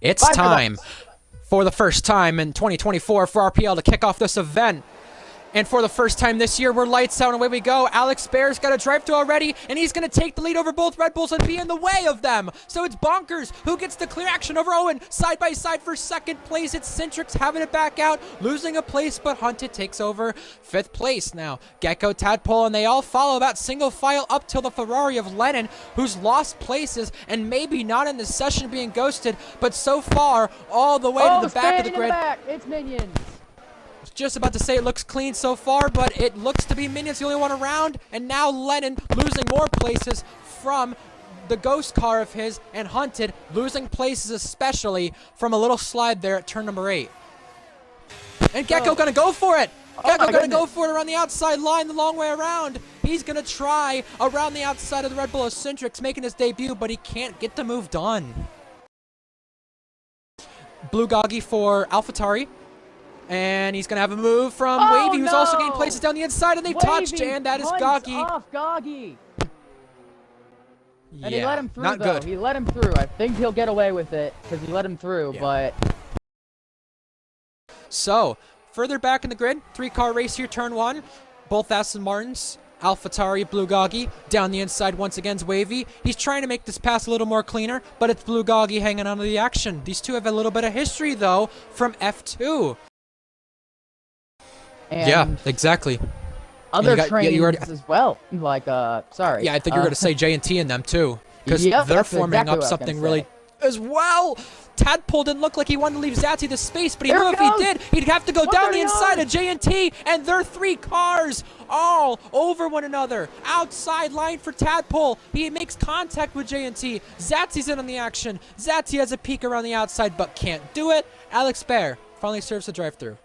It's time for the first time in 2024 for RPL to kick off this event. And for the first time this year, we're lights out and away we go. Alex Bear's got a drive-thru already, and he's going to take the lead over both Red Bulls and be in the way of them. So it's Bonkers who gets the clear action over Owen. Side by side for second place. It's Centrix having it back out, losing a place, but Hunted takes over fifth place now. Gecko, Tadpole, and they all follow about single file up till the Ferrari of Lennon, who's lost places and maybe not in the session being ghosted, but so far all the way to the back of the grid. It's Minions. Just about to say it looks clean so far, but it looks to be Minions the only one around, and now Lennon losing more places from the ghost car of his, and Hunted losing places especially from a little slide there at turn number 8. And Gecko gonna go for it! Gecko gonna go for it around the outside line the long way around. He's gonna try around the outside of the Red Bull of Centrix, making his debut, but he can't get the move done. Blue Goggy for AlphaTauri. And he's going to have a move from Wavy, who's also getting places down the inside, and they've touched, and that is Goggy. Off Goggy. Yeah, and he let him through, not though. good. He let him through. I think he'll get away with it, because he let him through, but... So, further back in the grid, 3-car race here, turn 1. Both Aston Martins, AlphaTauri, Blue Goggy. Down the inside once again is Wavy. He's trying to make this pass a little more cleaner, but it's Blue Goggy hanging on to the action. These two have a little bit of history, though, from F2. And yeah, exactly. Other trains as well. Like, sorry. Yeah, I think you were going to say J&T in them, too. Because they're forming up something really as well. Tadpole didn't look like he wanted to leave Zatsy the space, but he knew if he did, he'd have to go down the inside of J&T, and their 3 cars all over one another. Outside line for Tadpole. He makes contact with J&T. Zatsy's in on the action. Zatsy has a peek around the outside, but can't do it. Alex Bear finally serves the drive-through.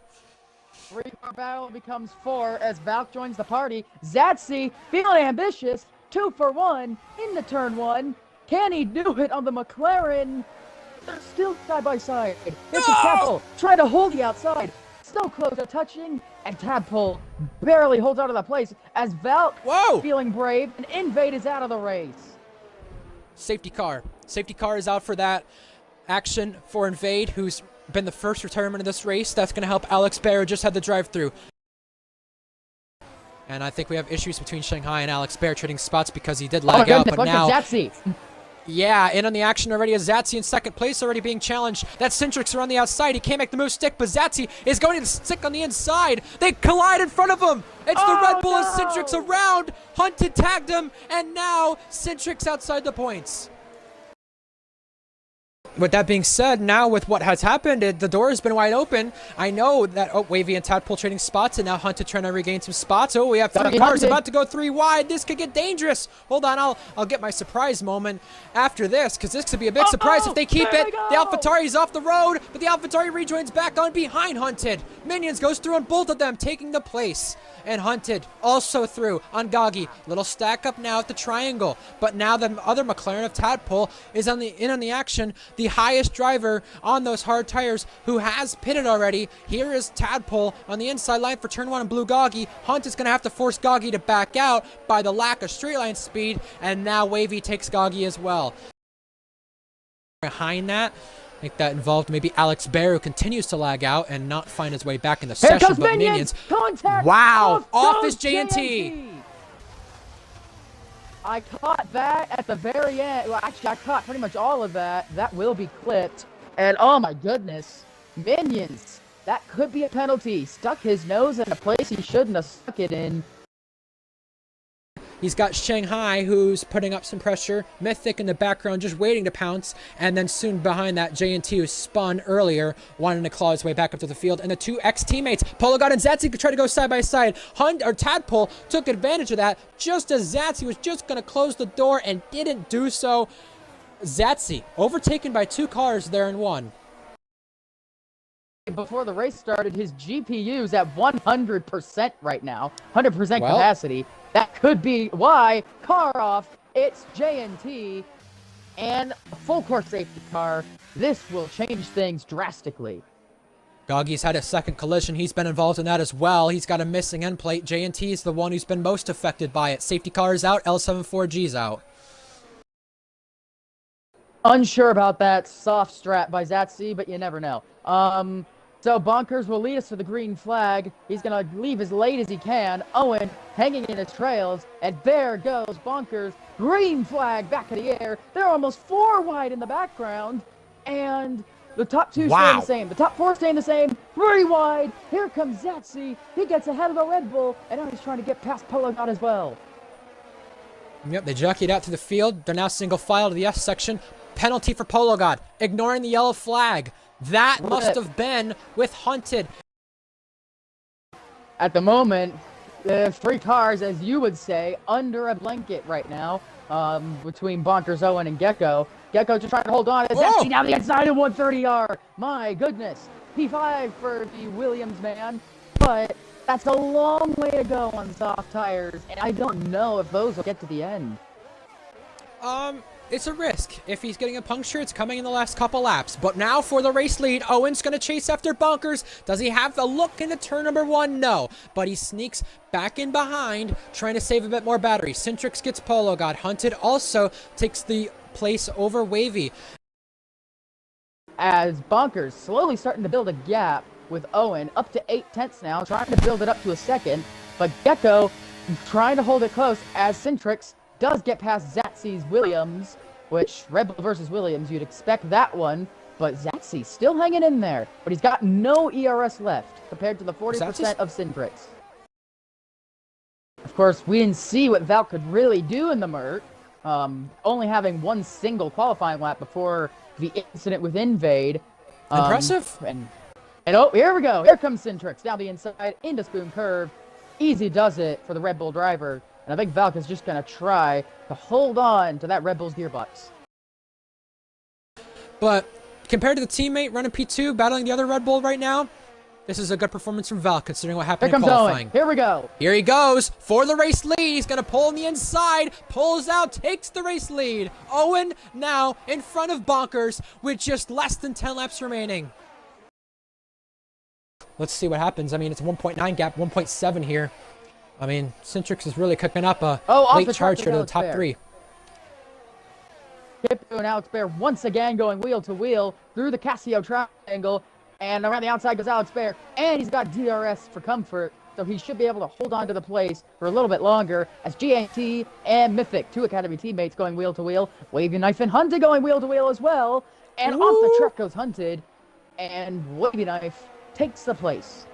3-car battle becomes 4 as Valk joins the party. Zatsy, feeling ambitious, 2 for 1 in the turn 1. Can he do it on the McLaren? They're still side by side. It's a Tadpole trying to hold the outside. So close to touching, and Tadpole barely holds out of the place as Valk, feeling brave, and Invade is out of the race. Safety car. Safety car is out for that action for Invade, who's been the first retirement of this race. That's going to help Alex Bear, just had the drive-through. And I think we have issues between Shanghai and Alex Bear trading spots because he did lag out, but now... Yeah, in on the action already is Zatsy in second place, already being challenged. That Centrix around the outside. He can't make the move stick, but Zatsy is going to stick on the inside. They collide in front of him. It's the Red Bull and Centrix around. Hunted tagged him, and now Centrix outside the points. With that being said, now with what has happened, the door has been wide open. I know that Wavy and Tadpole trading spots, and now Hunted trying to regain some spots. Oh, we have 3 cars about to go 3 wide. This could get dangerous. Hold on, I'll get my surprise moment after this, because this could be a big surprise if they keep it. The AlphaTauri is off the road, but the AlphaTauri rejoins back on behind Hunted. Minions goes through on both of them, taking the place. And Hunted also through on Goggy. Little stack up now at the triangle. But now the other McLaren of Tadpole is in on the action. The highest driver on those hard tires who has pitted already. Here is Tadpole on the inside line for turn 1 and Blue Goggy. Hunt is going to have to force Goggy to back out by the lack of straight line speed. And now Wavy takes Goggy as well. Behind that, I think that involved maybe Alex Bear, who continues to lag out and not find his way back in the session, but Minions. Wow, off his J&T. I caught that at the very end. Well, actually, I caught pretty much all of that. That will be clipped. And oh my goodness, Minions. That could be a penalty. Stuck his nose in a place he shouldn't have stuck it in. He's got Shanghai, who's putting up some pressure. Mythic in the background, just waiting to pounce. And then soon behind that, J&T, who spun earlier, wanting to claw his way back up to the field. And the 2 ex-teammates, Polygod and Zatsy, could try to go side by side. Tadpole took advantage of that, just as Zatsy was just going to close the door and didn't do so. Zatsy, overtaken by 2 cars there in 1. Before the race started, his GPU's at 100% right now. 100% capacity. That could be why. Car off. It's J&T. And a full course safety car. This will change things drastically. Goggy's had a second collision. He's been involved in that as well. He's got a missing end plate. J&T is the one who's been most affected by it. Safety car is out. L74G's out. Unsure about that soft strap by Zatsy, but you never know. So Bonkers will lead us to the green flag. He's going to leave as late as he can. Owen hanging in his trails. And there goes Bonkers. Green flag back in the air. They're almost 4 wide in the background. And the top 2 staying the same. The top 4 staying the same. 3 wide. Here comes Zatsy. He gets ahead of the Red Bull. And now he's trying to get past Polo God as well. Yep, they jockeyed out to the field. They're now single file to the S section. Penalty for Polo God, ignoring the yellow flag. That must have been with Hunted. At the moment, 3 cars, as you would say, under a blanket right now, between Bonkers, Owen, and Gecko. Gecko just trying to hold on. It's actually down the inside of 130R. My goodness. P5 for the Williams man, but that's a long way to go on soft tires, and I don't know if those will get to the end. It's a risk. If he's getting a puncture, it's coming in the last couple laps. But now for the race lead, Owen's going to chase after Bonkers. Does he have a look into turn number 1? No. But he sneaks back in behind, trying to save a bit more battery. Centrix gets Polo God. Hunted also takes the place over Wavy. As Bonkers slowly starting to build a gap with Owen, up to 8/10 now, trying to build it up to a second. But Gecko trying to hold it close as Centrix does get past Zatsy's Williams, which Red Bull versus Williams, you'd expect that one, but Zatsy still hanging in there. But he's got no ERS left compared to the 40% of Centrix. Of course, we didn't see what Val could really do in the Mert, only having 1 single qualifying lap before the incident with Invade. Impressive. And oh, here we go. Here comes Centrix down the inside into Spoon Curve. Easy does it for the Red Bull driver. And I think Valk is just going to try to hold on to that Red Bull's gearbox. But compared to the teammate running P2, battling the other Red Bull right now, this is a good performance from Valk, considering what happened in qualifying. Owen. Here we go. Here he goes for the race lead. He's going to pull on the inside, pulls out, takes the race lead. Owen now in front of Bonkers with just less than 10 laps remaining. Let's see what happens. I mean, it's a 1.9 gap, 1.7 here. I mean, Centrix is really cooking up a late charge here to the top 3. Kipto and Alex Bear once again going wheel to wheel through the Casio triangle. And around the outside goes Alex Bear. And he's got DRS for comfort. So he should be able to hold on to the place for a little bit longer as GNT and Mythic, 2 Academy teammates going wheel to wheel. Wavy Knife and Hunted going wheel to wheel as well. And off the truck goes Hunted. And Wavy Knife takes the place.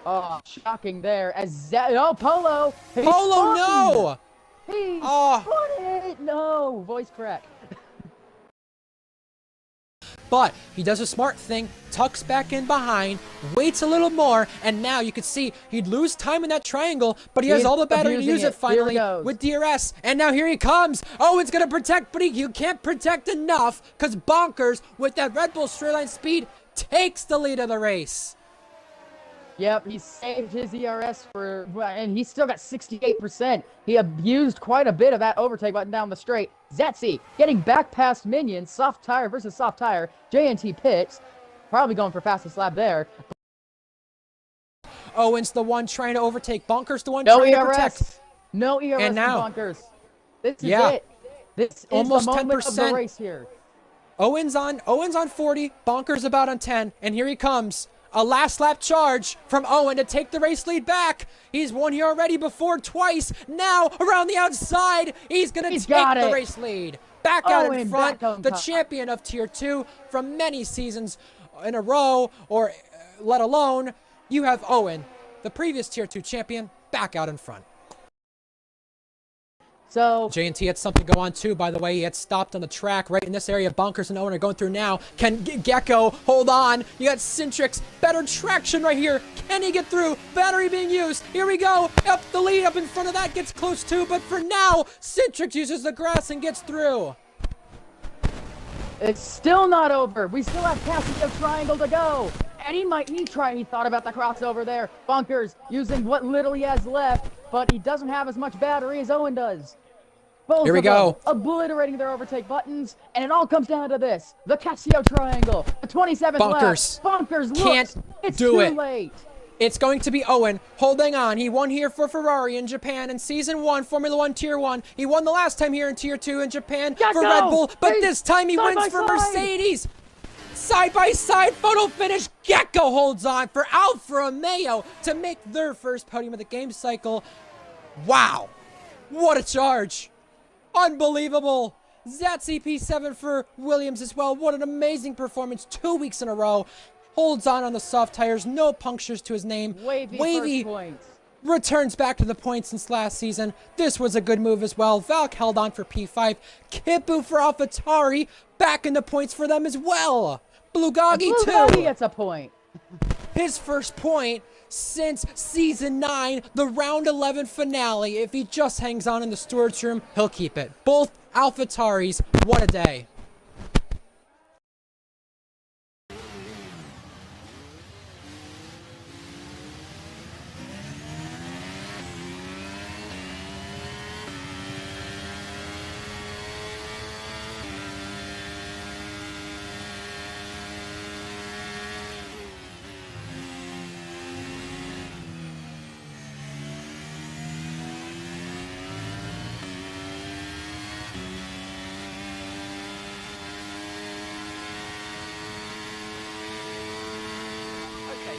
Oh, shocking there as Polo! Polo, no! He spun it! No! Voice crack. But he does a smart thing, tucks back in behind, waits a little more, and now you can see he'd lose time in that triangle, but he has all the battery to use it finally with DRS. And now here he comes. Owen's going to protect, but you can't protect enough because Bonkers, with that Red Bull straight line speed, takes the lead of the race. Yep, he saved his ERS and he's still got 68%. He abused quite a bit of that overtake button down the straight. Zatsy getting back past Minion, soft tire versus soft tire. JNT pits, probably going for fastest lap there. Owen's the one trying to overtake. Bonkers the one trying to protect. No ERS and now, from Bonkers. This is it. This is almost the moment 10%. of the race here. Owen's on 40, Bonkers about on 10, and here he comes. A last lap charge from Owen to take the race lead back. He's won here already before twice. Now around the outside, he's going to take the race lead. Back out in front, the champion of Tier 2 from many seasons in a row, or let alone, you have Owen, the previous Tier 2 champion, back out in front. So JNT had something to go on too, by the way. He had stopped on the track right in this area. Bonkers and Owen are going through now. Can Gecko hold on? You got Centrix. Better traction right here. Can he get through? Battery being used. Here we go. Up the lead up in front of that gets close too. But for now, Centrix uses the grass and gets through. It's still not over. We still have Casio Triangle to go. And he thought about the crossover there. Bonkers using what little he has left, but he doesn't have as much battery as Owen does. Both Here we go. Obliterating their overtake buttons, and it all comes down to this. The Casio Triangle. The 27th lap. Bonkers. Bonkers can't it's do too it. late. It's going to be Owen holding on. He won here for Ferrari in Japan in Season 1, Formula 1 Tier 1. He won the last time here in Tier 2 in Japan for Red Bull, but this time he wins for Mercedes. Side by side photo finish. Gecko holds on for Alfa Romeo to make their first podium of the game cycle. Wow, what a charge. Unbelievable. Zatsy P7 for Williams as well. What an amazing performance 2 weeks in a row. Holds on the soft tires, no punctures to his name. Wavy points. Returns back to the points since last season. This was a good move as well. Valk held on for P5. Kipu for AlphaTauri, back in the points for them as well. Blugagi too. Gets a point. His first point since Season 9, the Round 11 finale. If he just hangs on in the stewards room, he'll keep it. Both AlphaTauris, what a day.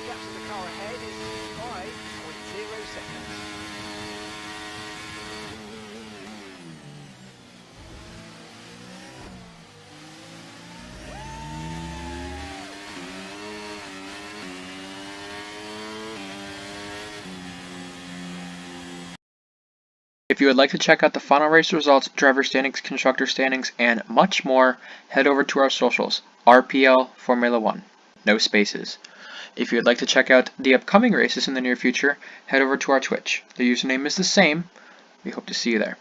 Gap to the car ahead is 5.0 seconds. If you would like to check out the final race results, driver standings, constructor standings, and much more, head over to our socials, RPL Formula 1, no spaces. If you would like to check out the upcoming races in the near future, head over to our Twitch. The username is the same. We hope to see you there.